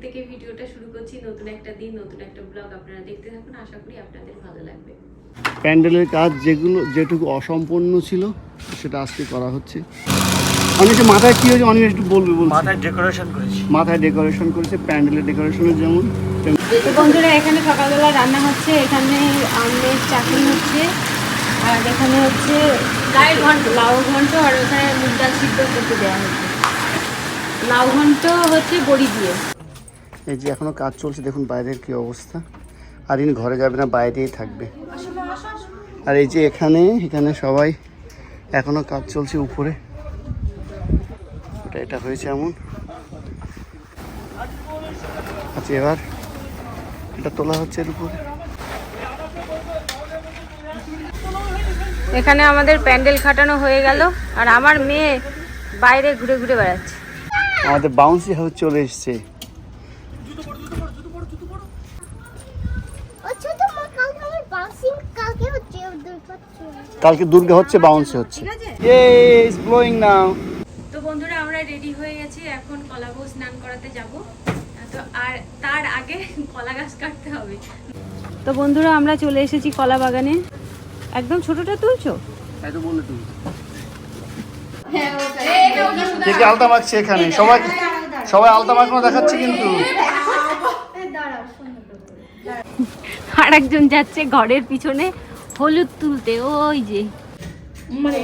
থেকে ভিডিওটা শুরু করছি। নতুন একটা দিন, নতুন একটা ব্লগ। আপনারা দেখতে থাকুন, আশা করি আপনাদের ভালো লাগবে। প্যান্ডেলের কাজ যেটুকু অসম্পূর্ণ ছিল সেটা আজকে করা হচ্ছে। অনেকে মাথায় কি হয়েছে, অনেকে একটু বলবে। মাথায় ডেকোরেশন করেছি, মাথায় ডেকোরেশন করেছে, প্যান্ডেলের ডেকোরেশনের যেমন। তো বন্ধুরা, এখানে সকালবেলা রান্না হচ্ছে। এখানে আমের চাটনি হচ্ছে, আর এখানে হচ্ছে লাউ ঘন্ট, আর ওখানে মুগ ডাল সিদ্ধ করতে দেওয়া হচ্ছে। লাউ ঘন্ট হচ্ছে বড়ি দিয়ে। এই যে এখনো কাজ চলছে, দেখুন বাইরের কি অবস্থা। আর ইনি ঘরে যাবে না, বাইরেই থাকবে। আর এই যে এখানে সবাই এখনো কাজ চলছে উপরে। এটা হয়েছে এমন। আচ্ছা, এবার এটা তোলা হচ্ছে এর উপরে। এখানে আমাদের প্যান্ডেল খাটানো হয়ে গেল, আর আমার মেয়ে বাইরে ঘুরে ঘুরে বেড়াচ্ছে। আমাদের বাউন্সি হাউস চলে এসছে। কালকে দুর্গা হচ্ছে, বাউন্সি হচ্ছে। ইয়েস, ব্লোয়িং নাও। তো বন্ধুরা, আমরা রেডি হয়ে গেছি, এখন কলাবউ স্নান করাতে যাব। তো আর তার আগে কলা গাছ কাটতে হবে। তো বন্ধুরা, আমরা চলে এসেছি কলা বাগানে। একদম ছোটটা তুলছো? তাই তো বললে তুমি। কে কে আলতা মাখছে এখানে? সবাই আলতা মাখানো দেখাচ্ছে কিন্তু। আর একজন যাচ্ছে ঘরের পিছনে হলুদ তুলতে, ওই যে মানে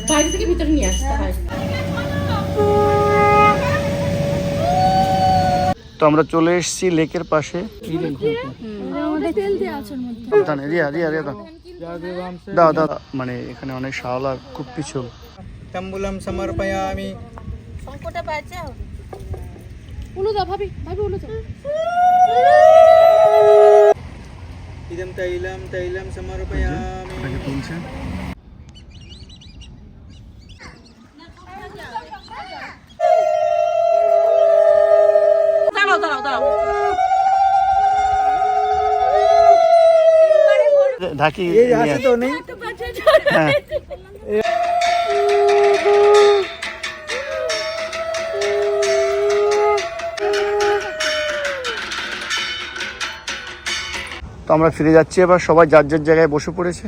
বাইরে থেকে ভিতরে নিয়ে আসতে হয়। তো আমরা চলে এসেছি লেকের পাশে। দাও দাও, মানে এখানে অনেক শাওলা, খুব পিছল। তাম্বুলাম সমর্পয়ামি। সংকটে পাচ্ছে উলো দাও ভাবি উলো দাও। ইদম তৈলম সমর্পয়ামি। এটাকে তুলছে। দাঁড়াও ঢাকি আছে তো নেই। হ্যাঁ। তো আমরা ফিরে যাচ্ছি, এবার সবাই যার যার জায়গায় বসে পড়েছে।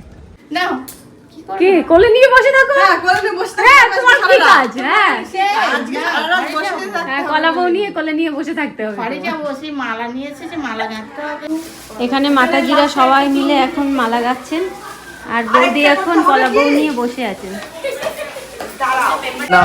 নাও কি কোলে নিয়ে বসে থাকো? হ্যাঁ কোলে নিয়ে বসে থাকো। হ্যাঁ, তোমার কি কাজ? হ্যাঁ, আজকে সারা রাত বসে থাকো। হ্যাঁ, কলাবউ নিয়ে কোলে নিয়ে বসে থাকতে হবে। ঘরে যা বসে মালা নিয়ে এসেছে, মালা গাঁথতে হবে। এখানে মাতাজিরা সবাই মিলে এখন মালা গাচ্ছেন, আর বৌদি এখন কলাবউ নিয়ে বসে আছেন। না